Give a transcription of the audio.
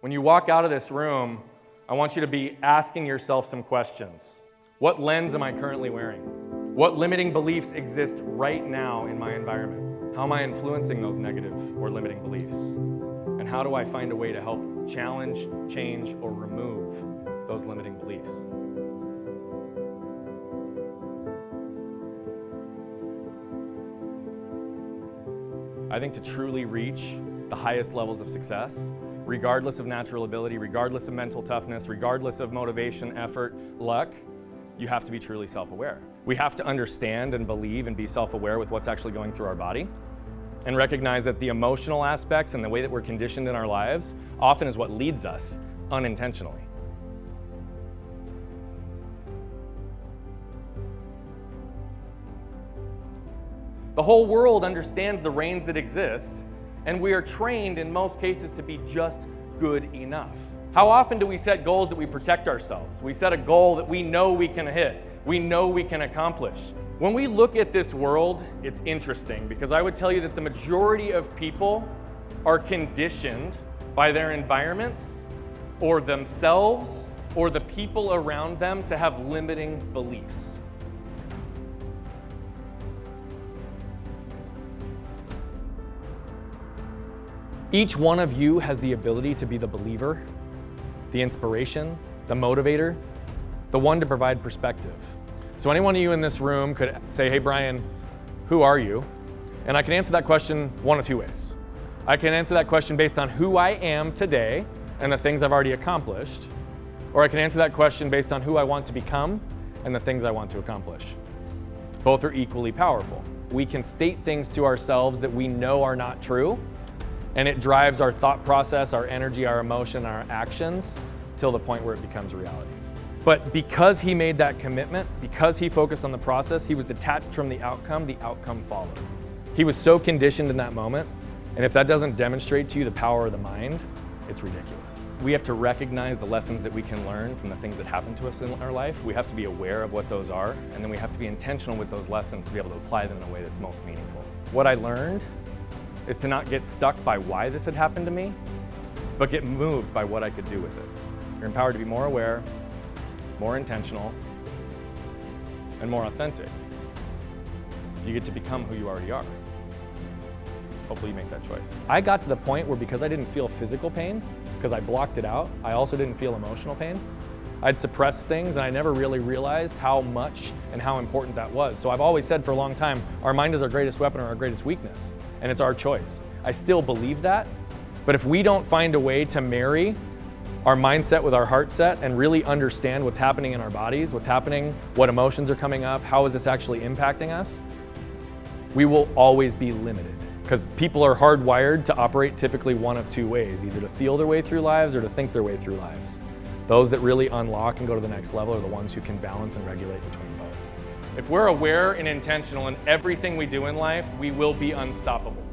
When you walk out of this room, I want you to be asking yourself some questions. What lens am I currently wearing? What limiting beliefs exist right now in my environment? How am I influencing those negative or limiting beliefs? And how do I find a way to help challenge, change, or remove those limiting beliefs? I think to truly reach the highest levels of success, regardless of natural ability, regardless of mental toughness, regardless of motivation, effort, luck, you have to be truly self-aware. We have to understand and believe and be self-aware with what's actually going through our body and recognize that the emotional aspects and the way that we're conditioned in our lives often is what leads us unintentionally. The whole world understands the reins that exist, and we are trained in most cases to be just good enough. How often do we set goals that we protect ourselves? We set a goal that we know we can hit, we know we can accomplish. When we look at this world, it's interesting because I would tell you that the majority of people are conditioned by their environments or themselves or the people around them to have limiting beliefs. Each one of you has the ability to be the believer, the inspiration, the motivator, the one to provide perspective. So any one of you in this room could say, hey Brian, who are you? And I can answer that question one of two ways. I can answer that question based on who I am today and the things I've already accomplished, or I can answer that question based on who I want to become and the things I want to accomplish. Both are equally powerful. We can state things to ourselves that we know are not true, and it drives our thought process, our energy, our emotion, our actions till the point where it becomes reality. But because he made that commitment, because he focused on the process, he was detached from the outcome followed. He was so conditioned in that moment, and if that doesn't demonstrate to you the power of the mind, it's ridiculous. We have to recognize the lessons that we can learn from the things that happen to us in our life. We have to be aware of what those are, and then we have to be intentional with those lessons to be able to apply them in a way that's most meaningful. What I learned is to not get stuck by why this had happened to me, but get moved by what I could do with it. You're empowered to be more aware, more intentional, and more authentic. You get to become who you already are. Hopefully you make that choice. I got to the point where because I didn't feel physical pain, because I blocked it out, I also didn't feel emotional pain. I'd suppressed things and I never really realized how much and how important that was. So I've always said for a long time, our mind is our greatest weapon or our greatest weakness, and it's our choice. I still believe that, but if we don't find a way to marry our mindset with our heart set and really understand what's happening in our bodies, what's happening, what emotions are coming up, how is this actually impacting us, we will always be limited. Because people are hardwired to operate typically one of two ways, either to feel their way through lives or to think their way through lives. Those that really unlock and go to the next level are the ones who can balance and regulate between both. If we're aware and intentional in everything we do in life, we will be unstoppable.